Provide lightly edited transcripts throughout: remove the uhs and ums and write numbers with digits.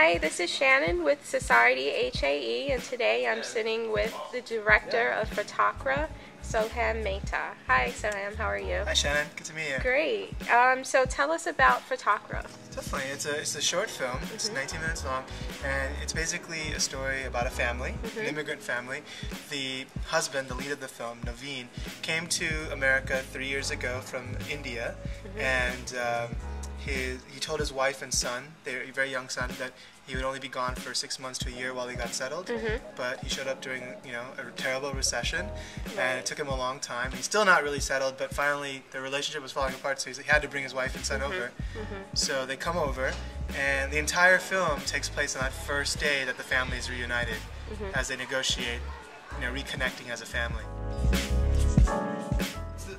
Hi, this is Shannon with Society SHAE, and today I'm sitting with the director of Fatakra, Soham Mehta. Hi Soham, how are you? Hi Shannon, good to meet you. Great. So tell us about Fatakra. Definitely, it's a short film. It's 19 minutes long, and it's basically a story about a family, an immigrant family. The husband, the lead of the film, Naveen, came to America 3 years ago from India, and he told his wife and son, a very young son, that he would only be gone for 6 months to a year while he got settled. But he showed up during, a terrible recession, and it took him a long time. He's still not really settled, but finally the relationship was falling apart, so he had to bring his wife and son over. So they come over, and the entire film takes place on that first day that the family is reunited, as they negotiate, reconnecting as a family.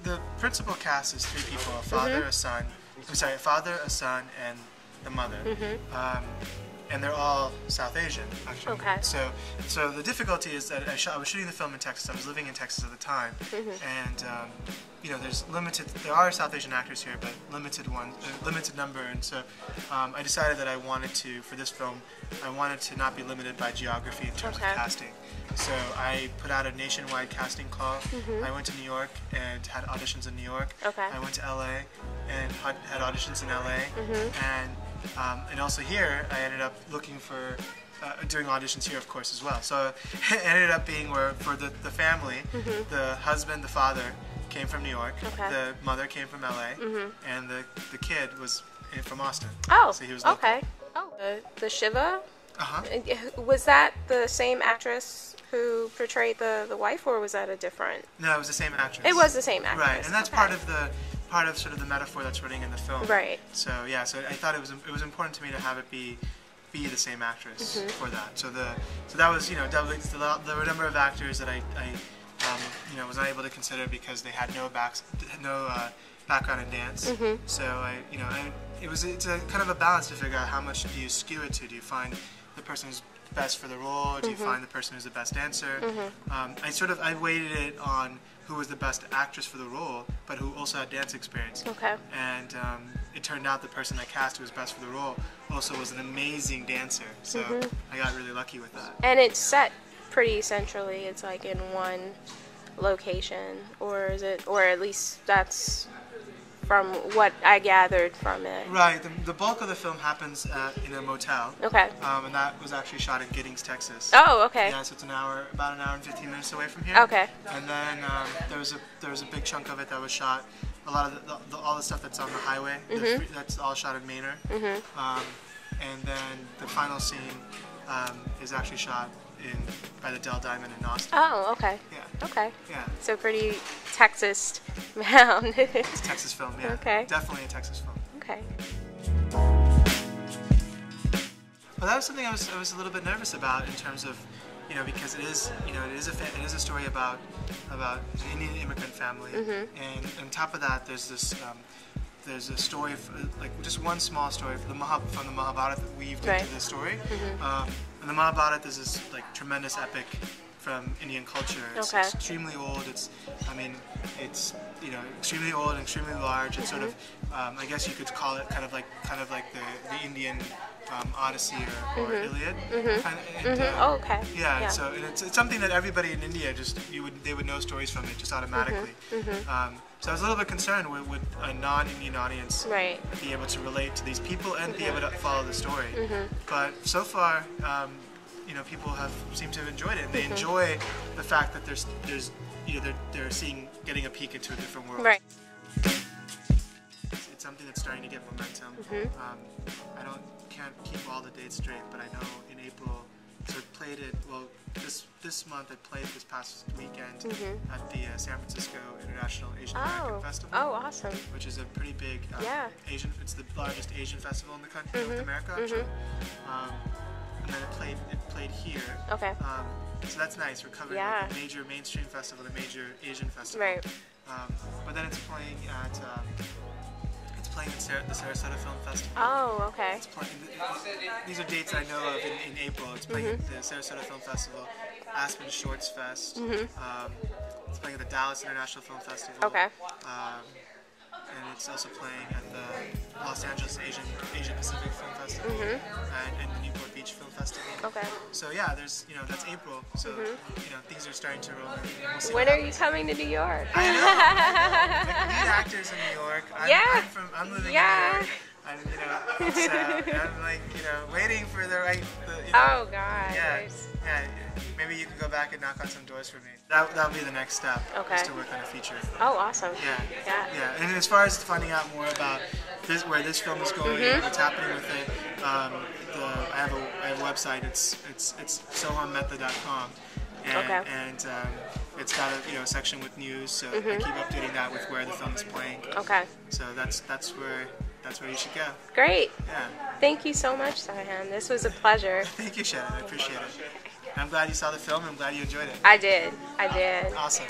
The principal cast is 3 people: a father, a father, a son, and the mother. And they're all South Asian, actually. Okay. So the difficulty is that I was shooting the film in Texas. I was living in Texas at the time, and there are South Asian actors here, but limited number. And so I decided that for this film, I wanted to not be limited by geography in terms of casting. So I put out a nationwide casting call. I went to New York and had auditions in New York. I went to LA and had auditions in LA, and also here I ended up looking for doing auditions here, of course, as well. So it ended up being where for the family, the husband, the father came from New York, the mother came from LA, and the kid was from Austin. Oh, so he was local. okay. Oh, the Shiva. Was that the same actress who portrayed the wife, or was that a different? No, it was the same actress. It was the same actress. Right, and that's part of sort of the metaphor that's running in the film. Right. So yeah, so I thought it was important to me to have it be the same actress for that. So that was there were a number of actors that I was not able to consider because they had no background in dance. So it's a kind of a balance to figure out how much do you skew it to. Do you find the person who's best for the role, or do you find the person who's the best dancer? I weighted it on who was the best actress for the role, but who also had dance experience. And it turned out the person I cast who was best for the role also was an amazing dancer. So I got really lucky with that. And it's set pretty centrally. It's like in one location, or is it? Or at least that's from what I gathered from it. Right. The bulk of the film happens in a motel. And that was actually shot in Giddings, Texas. Oh, okay. Yeah, so it's about an hour and 15 minutes away from here. Okay. And then there was a big chunk of it that was shot. A lot of all the stuff that's on the highway. That's all shot in Manor. And then the final scene is actually shot by the Dell Diamond in Austin. Oh, okay. Yeah. Okay. Yeah. So pretty Texas bound. It's a Texas film, yeah. Okay. Definitely a Texas film. Okay. Well, that was something I was a little bit nervous about in terms of, because it is a story about an Indian immigrant family, and on top of that, there's a story, just one small story from the Mahabharata that weaved into the story. And the Mahabharata is this tremendous epic from Indian culture. It's extremely old. It's extremely old and extremely large. It's sort of, I guess you could call it kind of like the Indian Odyssey or Iliad. Yeah. So it's something that everybody in India they would know stories from it just automatically. So I was a little bit concerned, would a non-Indian audience be able to relate to these people and be able to follow the story? But so far, people seemed to have enjoyed it, and they enjoy the fact that they're getting a peek into a different world. Right. It's something that's starting to get momentum. I can't keep all the dates straight, but I know in April. So I played it, this month I played this past weekend at the San Francisco International Asian American Festival. Oh, awesome. Which is a pretty big it's the largest Asian festival in the country, North America, actually. And then it played here. So that's nice. We're covering a major mainstream festival, a major Asian festival. Right. But then it's playing at the Sarasota Film Festival. Oh, okay. These are dates I know of in April. It's playing at the Sarasota Film Festival, Aspen Shorts Fest. It's playing at the Dallas International Film Festival. And it's also playing at the Los Angeles Asian Pacific Film Festival and the Newport Beach So yeah, there's that's April. So things are starting to roll. We'll see When what are you happens. coming to New York? I know. Like, lead actors in New York. Yeah. I'm living Yeah. in New York. And I'm like waiting for the right. Oh God. Yeah. Nice. Yeah. Maybe you can go back and knock on some doors for me. That'll be the next step. Okay. Is to work on a feature. Oh, awesome. Yeah. Yeah. Yeah. And as far as finding out more about where this film is going, what's happening with it, I have a website. It's sohammehta.com. And it's got a section with news, so I keep updating that with where the film is playing. Okay. So that's where you should go. Great. Yeah. Thank you so much, Soham. This was a pleasure. Thank you, Shannon. I appreciate it. I'm glad you saw the film. I'm glad you enjoyed it. I did. Awesome.